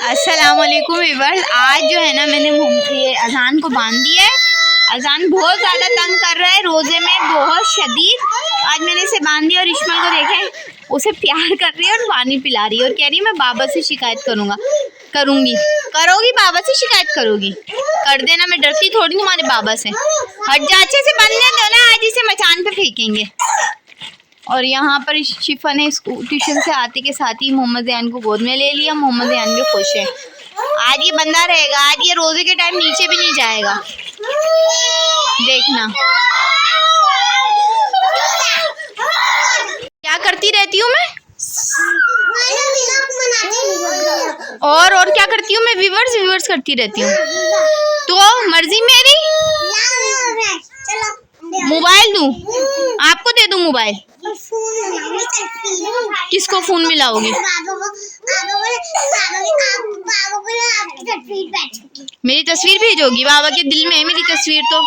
अस्सलामुअलैकुम व्यूअर्स। आज जो है ना मैंने ये अजान को बांध दिया है। अजान बहुत ज़्यादा तंग कर रहा है, रोज़े में बहुत शदीद। आज मैंने इसे बांध दिया और इश्माइल को देखें, उसे प्यार कर रही है और पानी पिला रही है और कह रही है मैं बाबा से शिकायत करूँगी। करोगी? बाबा से शिकायत करोगी? कर देना, मैं डरती थोड़ी तुम्हारे बाबा से। हट जा, अच्छे से बनने दो ना, आज इसे मचान पे फेंकेंगे। और यहाँ पर शिफा ने ट्यूशन से आते के साथ ही मोहम्मद ज़ैन को गोद में ले लिया। मोहम्मद ज़ैन भी खुश है, आज ये बंदा रहेगा, आज ये रोजे के टाइम नीचे भी नहीं जाएगा, देखना। क्या करती रहती हूँ मैं? और क्या करती हूँ मैं? व्यूवर्स करती रहती हूँ। तो मर्जी मेरी। मोबाइल दूँ आपको? दे दूँ मोबाइल? किसको फोन मिलाओगी? मेरी तस्वीर भेजोगी? बाबा के दिल में है मेरी तस्वीर, तो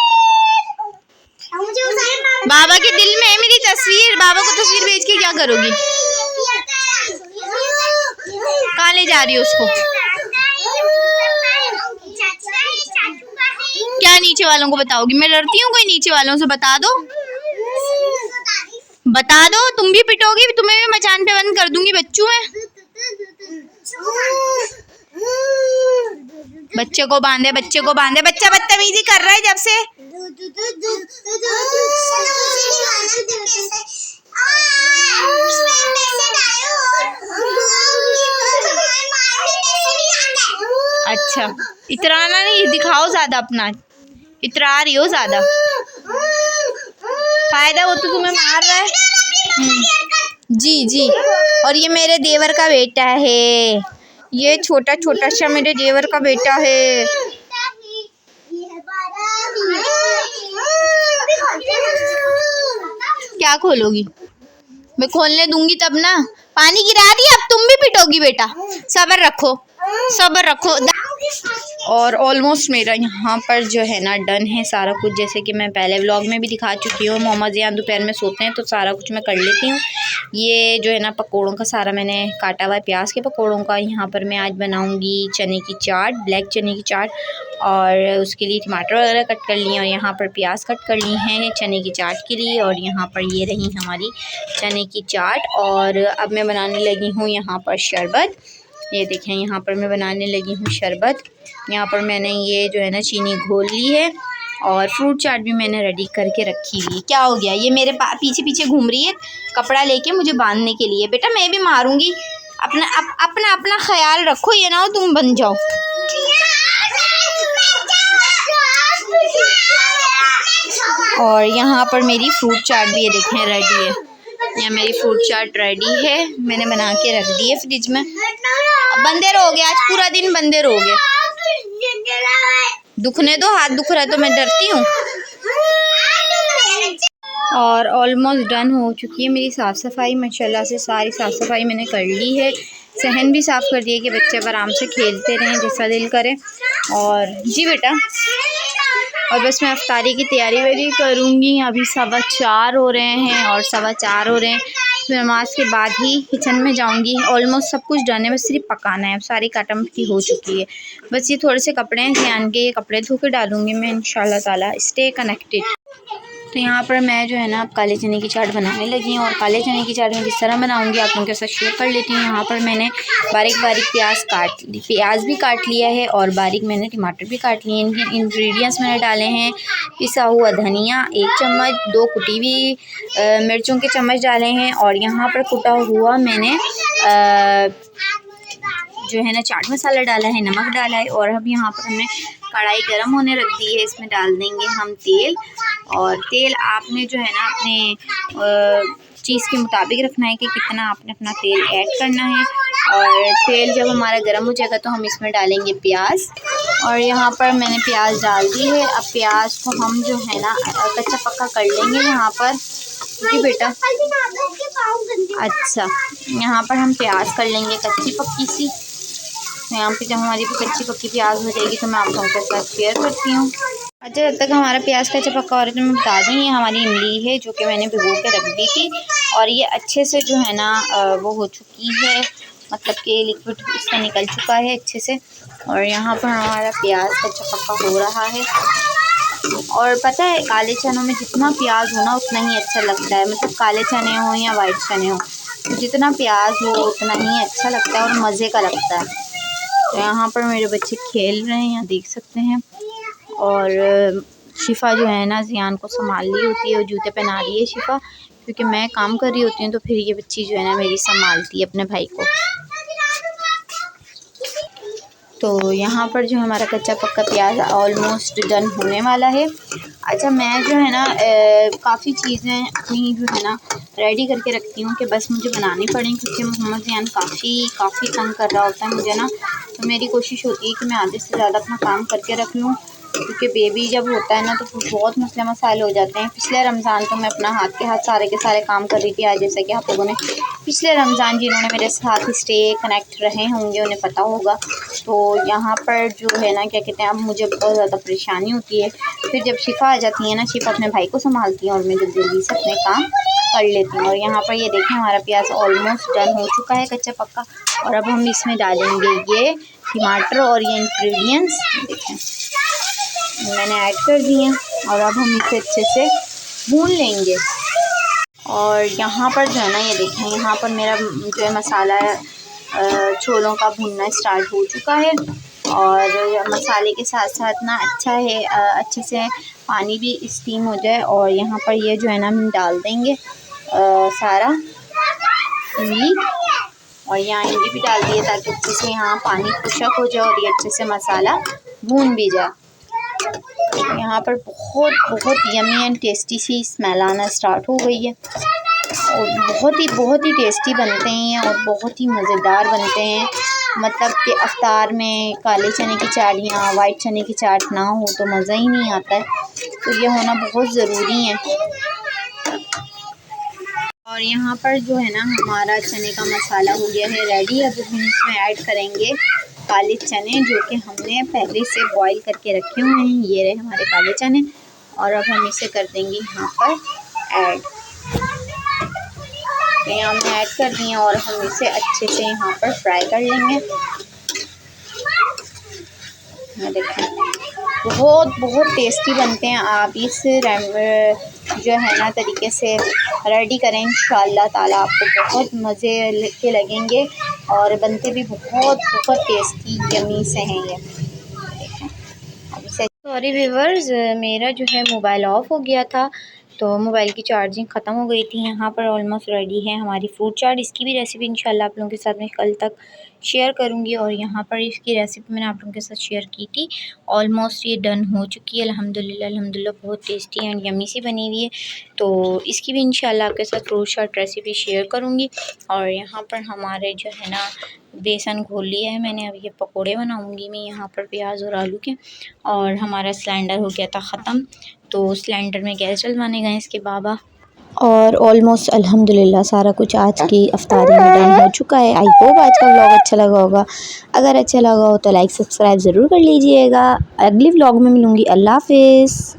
बाबा के दिल में है मेरी तस्वीर। बाबा को तस्वीर भेज के क्या करोगी? कहाँ ले जा रही हो उसको? क्या नीचे वालों को बताओगी? मैं डरती हूँ कोई नीचे वालों से? बता दो, बता दो। तुम भी पिटोगी, तुम्हें भी मचान पे बंद कर दूंगी बच्चों में। बच्चे को बांधे, बच्चे को बांधे। बच्चा बदतमीजी कर रहा है जब से। अच्छा, इतराना नहीं, दिखाओ ज्यादा अपना, इतरा रही हो ज्यादा। फायदा वो तो तुम्हें मार रहा है। जी। और ये मेरे देवर का बेटा है, ये छोटा सा मेरे देवर का बेटा है। क्या खोलोगी? मैं खोलने दूंगी तब ना। पानी गिरा दिया, अब तुम भी पिटोगी बेटा। सब्र रखो, सब्र रखो। और ऑलमोस्ट मेरा यहाँ पर जो है ना डन है सारा कुछ, जैसे कि मैं पहले व्लॉग में भी दिखा चुकी हूँ। मोहम्मद ज़ियान दोपहर में सोते हैं तो सारा कुछ मैं कर लेती हूँ। ये जो है ना पकोड़ों का सारा मैंने काटा हुआ है, प्याज के पकोड़ों का। यहाँ पर मैं आज बनाऊँगी चने की चाट, ब्लैक चने की चाट, और उसके लिए टमाटर वगैरह कट कर लिए और यहाँ पर प्याज कट कर ली हैं चने की चाट के लिए। और यहाँ पर ये रही हमारी चने की चाट। और अब मैं बनाने लगी हूँ यहाँ पर शरबत। ये देखें, यहाँ पर मैं बनाने लगी हूँ शरबत। यहाँ पर मैंने ये जो है ना चीनी घोल ली है और फ्रूट चाट भी मैंने रेडी करके रखी हुई है। क्या हो गया? ये मेरे पीछे घूम रही है कपड़ा लेके मुझे बांधने के लिए। बेटा मैं भी मारूंगी, अपना ख्याल रखो, ये ना हो तुम बन जाओ। और यहाँ पर मेरी फ्रूट चाट भी ये देखें रेडी है। यहाँ मेरी फ्रूट चाट रेडी है, मैंने बना के रख दी है फ्रिज में। अब बंदे रहोगे, आज पूरा दिन बंदे रहोगे। दुखने दो, हाथ दुख रहा है तो मैं डरती हूँ। और ऑलमोस्ट डन हो चुकी है मेरी साफ़ सफाई। माशाल्लाह से सारी साफ़ सफाई मैंने कर ली है। सहन भी साफ़ कर दिया कि बच्चे अब आराम से खेलते रहें जैसा दिल करे। और जी बेटा, और बस मैं अफ्तारी की तैयारी वैयारी करूँगी। अभी 4:15 हो रहे हैं और 4:15 हो रहे हैं, फिर नमाज के बाद ही किचन में जाऊँगी। ऑलमोस्ट सब कुछ डन है, बस सिर्फ पकाना है। अब सारी काटा मटकी हो चुकी है, बस ये थोड़े से कपड़े हैं ध्यान के, ये कपड़े धो के डालूँगी मैं इंशाल्लाह ताला। Stay connected. तो यहाँ पर मैं जो है ना अब काले चने की चाट बनाने लगी हूँ। और काले चने की चाट मैं किस तरह बनाऊँगी आप लोगों के साथ शेयर कर लेती हूँ। यहाँ पर मैंने बारीक प्याज भी काट लिया है और बारीक मैंने टमाटर भी काट लिए। इनके इंग्रेडिएंट्स मैंने डाले हैं पिसा हुआ धनिया 1 चम्मच, 2 कुटी हुई मिर्चों के चम्मच डाले हैं। और यहाँ पर कुटा हुआ मैंने जो है ना चाट मसाला डाला है, नमक डाला है। और अब यहाँ पर हमने कढ़ाई गरम होने रख दी है, इसमें डाल देंगे हम तेल। और तेल आपने जो है ना अपने चीज़ के मुताबिक रखना है कि कितना आपने अपना तेल ऐड करना है। और तेल जब हमारा गर्म हो जाएगा तो हम इसमें डालेंगे प्याज। और यहाँ पर मैंने प्याज डाल दी है। अब प्याज को हम जो है ना कच्चा पक्का कर लेंगे यहाँ पर। जी बेटा, अच्छा, यहाँ पर हम प्याज कर लेंगे कच्ची पक्की सी। यहाँ पे जब हमारी कच्ची पक्की प्याज हो जाएगी तो मैं आप लोगों के साथ शेयर करती हूँ। अच्छा, जब तक हमारा प्याज कच्चा पक्का हो रहा है तो मैं बता दूँ ये हमारी इमली है जो कि मैंने भिगो के रख दी थी और ये अच्छे से जो है ना वो हो चुकी है। मतलब कि लिक्विड इसका निकल चुका है अच्छे से। और यहाँ पर हमारा प्याज कच्चा पक्का हो रहा है। और पता है काले चनों में जितना प्याज हो ना उतना ही अच्छा लगता है, मतलब काले चने हो या वाइट चने हो, तो जितना प्याज हो उतना ही अच्छा लगता है और मज़े का लगता है। तो यहाँ पर मेरे बच्चे खेल रहे हैं, यहाँ देख सकते हैं। और शिफ़ा जो है ना ज़ियान को संभाल रही होती है और जूते पहना रही है शिफ़ा, क्योंकि मैं काम कर रही होती हूँ तो फिर ये बच्ची जो है ना मेरी संभालती है अपने भाई को। तो यहाँ पर जो हमारा कच्चा पक्का प्याज ऑलमोस्ट डन होने वाला है। अच्छा, मैं जो है ना काफ़ी चीज़ें अपनी जो है ना रेडी करके रखती हूँ कि बस मुझे बनानी पड़े, क्योंकि मोहम्मद ज़ियान काफ़ी तंग कर रहा होता है मुझे ना। तो मेरी कोशिश होती है कि मैं आधे से ज़्यादा अपना काम करके रख लूँ, क्योंकि बेबी जब होता है ना तो बहुत मसले मसाइल हो जाते हैं। पिछले रमज़ान तो मैं अपना हाथ के हाथ सारे के सारे काम कर रही थी। आज जैसा कि आप लोगों ने पिछले रमज़ान जिन्होंने मेरे साथ स्टे कनेक्ट रहे होंगे उन्हें पता होगा। तो यहाँ पर जो है ना क्या कहते हैं, अब मुझे बहुत ज़्यादा परेशानी होती है। फिर जब शिफ़ा आ जाती है ना, शिफ़ा अपने भाई को संभालती है और मैं जल्दी से अपने काम कर लेती हूँ। और यहाँ पर ये देखें हमारा प्याज ऑलमोस्ट डन हो चुका है कच्चा पक्का। और अब हम इसमें डालेंगे ये टमाटर और ये इंग्रेडिएंट्स देखें मैंने ऐड कर दिए। और अब हम इसे अच्छे से भून लेंगे। और यहाँ पर जो है ना ये देखें, यहाँ पर मेरा जो है मसाला छोलों का भुनना स्टार्ट हो चुका है। और मसाले के साथ साथ ना अच्छा है अच्छे से पानी भी स्टीम हो जाए। और यहाँ पर ये जो है ना हम डाल देंगे सारा इमली, और यहाँ इमली भी डाल दिए ताकि अच्छे से यहाँ पानी खुशक हो जाए और ये अच्छे से मसाला भून भी जाए। यहाँ पर बहुत यमी एंड टेस्टी सी स्मेल आना स्टार्ट हो गई है। और बहुत ही टेस्टी बनते हैं और बहुत ही मज़ेदार बनते हैं। मतलब कि अफ्तार में काले चने की चाट या वाइट चने की चाट ना हो तो मज़ा ही नहीं आता है। तो ये होना बहुत ज़रूरी है। और यहाँ पर जो है ना हमारा चने का मसाला हो गया है रेडी। अब हम इसमें ऐड करेंगे काले चने, जो कि हमने पहले से बॉईल करके रखे हुए हैं। ये रहे हमारे काले चने। और अब हम इसे कर देंगे यहाँ पर ऐड। तो यहाँ हमने ऐड कर दिए और हम इसे अच्छे से यहाँ पर फ्राई कर लेंगे। ये देखें बहुत टेस्टी बनते हैं। आप इस जो है ना तरीके से रेडी करें, इंशाअल्लाह ताला आपको बहुत मज़े के लगेंगे और बनते भी बहुत टेस्टी यमी से हैं ये। अब इसे सॉरी व्यूअर्स, मेरा जो है मोबाइल ऑफ हो गया था तो मोबाइल की चार्जिंग ख़त्म हो गई थी। यहाँ पर ऑलमोस्ट रेडी है हमारी फ्रूट चाट। इसकी भी रेसिपी इंशाल्लाह आप लोगों के साथ में कल तक शेयर करूँगी। और यहाँ पर इसकी रेसिपी मैंने आप लोगों के साथ शेयर की थी। ऑलमोस्ट ये डन हो चुकी है अल्हम्दुलिल्लाह बहुत टेस्टी एंड यमी सी बनी हुई है। तो इसकी भी इंशाल्लाह आपके साथ फ्रूट चाट रेसिपी शेयर करूँगी। और यहाँ पर हमारे जो है ना बेसन घोल लिया है मैंने। अब ये पकोड़े बनाऊँगी मैं यहाँ पर प्याज और आलू के। और हमारा सिलेंडर हो गया था ख़त्म, तो सिलेंडर में गैस जलवाने गए इसके बाबा। और ऑलमोस्ट अल्हम्दुलिल्लाह सारा कुछ आज की अफ्तारी में डन हो चुका है। आई होप आज का व्लॉग अच्छा लगा होगा। अगर अच्छा लगा हो तो लाइक सब्सक्राइब ज़रूर कर लीजिएगा। अगली व्लॉग में मिलूँगी। अल्लाह हाफ़िज़।